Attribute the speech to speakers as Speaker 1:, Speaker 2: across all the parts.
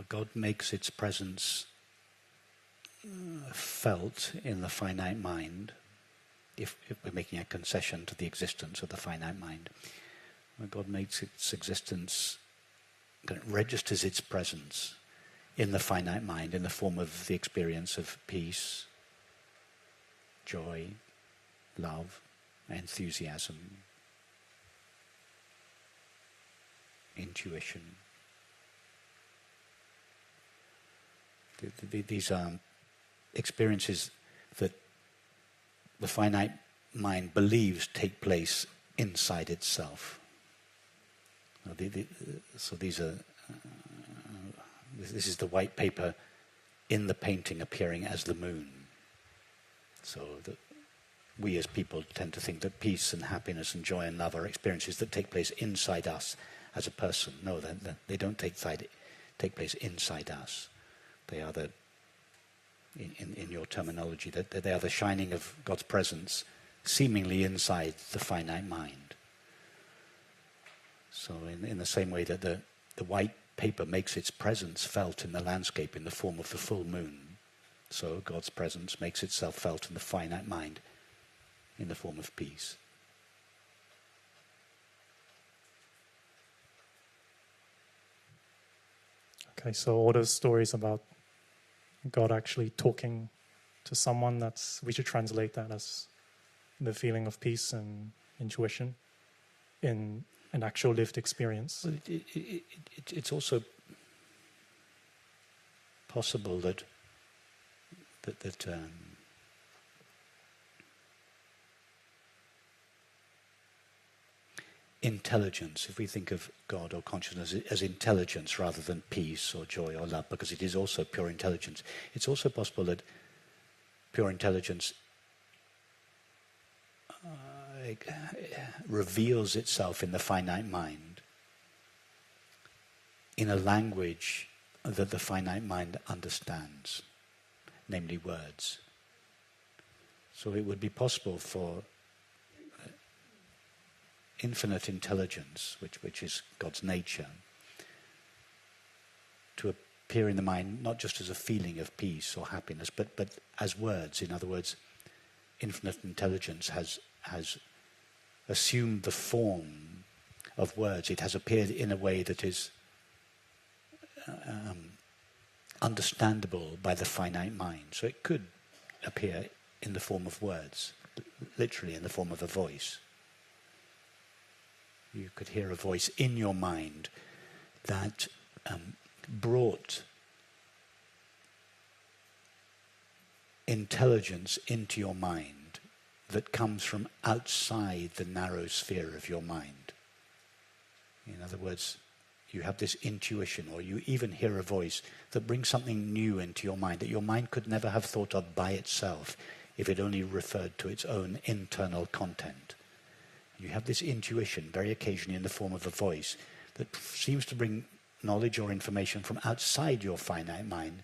Speaker 1: God makes its presence felt in the finite mind, if we're making a concession to the existence of the finite mind. When God makes its existence, registers its presence in the finite mind in the form of the experience of peace, joy, love, enthusiasm, intuition. These are experiences that the finite mind believes take place inside itself. So these are. This is the white paper in the painting appearing as the moon. So we as people tend to think that peace and happiness and joy and love are experiences that take place inside us as a person. No, they don't take place inside us. They are in your terminology, that they are the shining of God's presence seemingly inside the finite mind. So in the same way that the white paper makes its presence felt in the landscape in the form of the full moon, so God's presence makes itself felt in the finite mind in the form of peace.
Speaker 2: Okay, so all those stories about God actually talking to someone, we should translate that as the feeling of peace and intuition in an actual lived experience.
Speaker 1: Well, it's also possible that intelligence, if we think of God or consciousness as intelligence rather than peace or joy or love, because it is also pure intelligence, it's also possible that pure intelligence reveals itself in the finite mind in a language that the finite mind understands, namely words. So it would be possible for infinite intelligence, which is God's nature, to appear in the mind not just as a feeling of peace or happiness, but as words. In other words, infinite intelligence has assumed the form of words. It has appeared in a way that is understandable by the finite mind. So it could appear in the form of words, literally in the form of a voice. You could hear a voice in your mind that brought intelligence into your mind that comes from outside the narrow sphere of your mind. In other words, you have this intuition, or you even hear a voice that brings something new into your mind that your mind could never have thought of by itself if it only referred to its own internal content. You have this intuition, very occasionally in the form of a voice, that seems to bring knowledge or information from outside your finite mind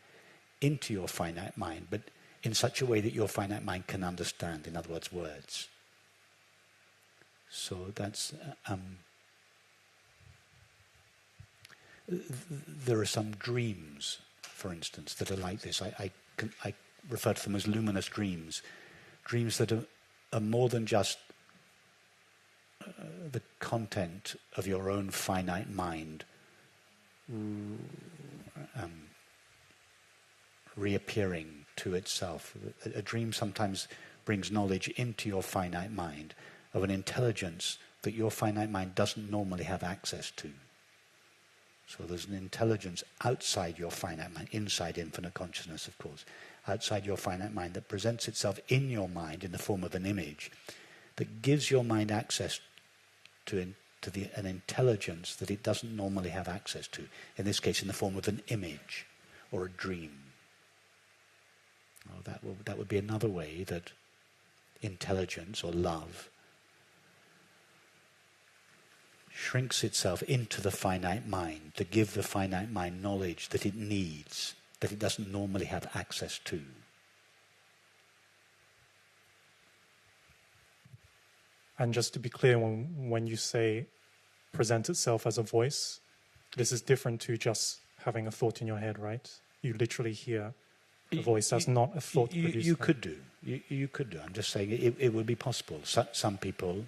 Speaker 1: into your finite mind, but in such a way that your finite mind can understand, in other words, words. So that's... there are some dreams, for instance, that are like this. I refer to them as luminous dreams. Dreams that are more than just the content of your own finite mind reappearing to itself. A dream sometimes brings knowledge into your finite mind of an intelligence that your finite mind doesn't normally have access to. So there's an intelligence outside your finite mind, inside infinite consciousness, of course, outside your finite mind that presents itself in your mind in the form of an image that gives your mind access to an intelligence that it doesn't normally have access to, in this case in the form of an image or a dream. Oh, that would be another way that intelligence or love shrinks itself into the finite mind to give the finite mind knowledge that it needs, that it doesn't normally have access to.
Speaker 2: And just to be clear, when you say present itself as a voice, this is different to just having a thought in your head, right? You literally hear a voice that's not a thought producer.
Speaker 1: You could do. You could do. I'm just saying it would be possible. Some people,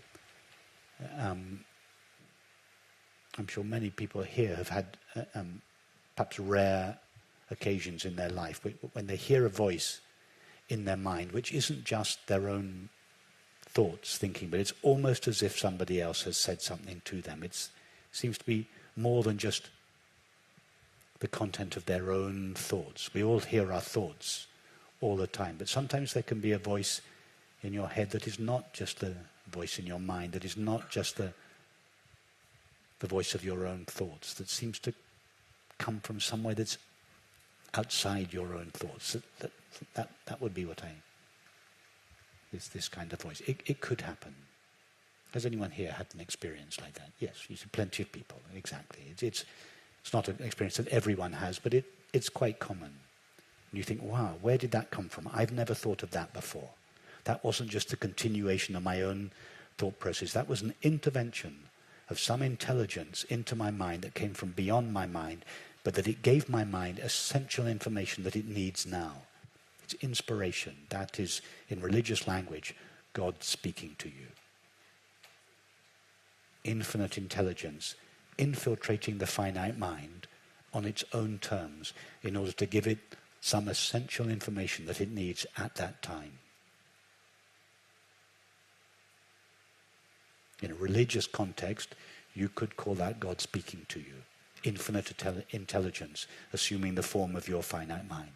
Speaker 1: I'm sure many people here have had perhaps rare occasions in their life when they hear a voice in their mind, which isn't just their own thoughts, thinking, but it's almost as if somebody else has said something to them. It seems to be more than just the content of their own thoughts. We all hear our thoughts all the time, but sometimes there can be a voice in your head that is not just the voice in your mind, that is not just the voice of your own thoughts, that seems to come from somewhere that's outside your own thoughts. That would be what this kind of voice. It could happen. Has anyone here had an experience like that? Yes, you see plenty of people, exactly. It's not an experience that everyone has, but it's quite common. And you think, wow, where did that come from? I've never thought of that before. That wasn't just a continuation of my own thought process. That was an intervention of some intelligence into my mind that came from beyond my mind, but that it gave my mind essential information that it needs now. It's inspiration. That is, in religious language, God speaking to you. Infinite intelligence infiltrating the finite mind on its own terms in order to give it some essential information that it needs at that time. In a religious context, you could call that God speaking to you. Infinite intelligence, assuming the form of your finite mind.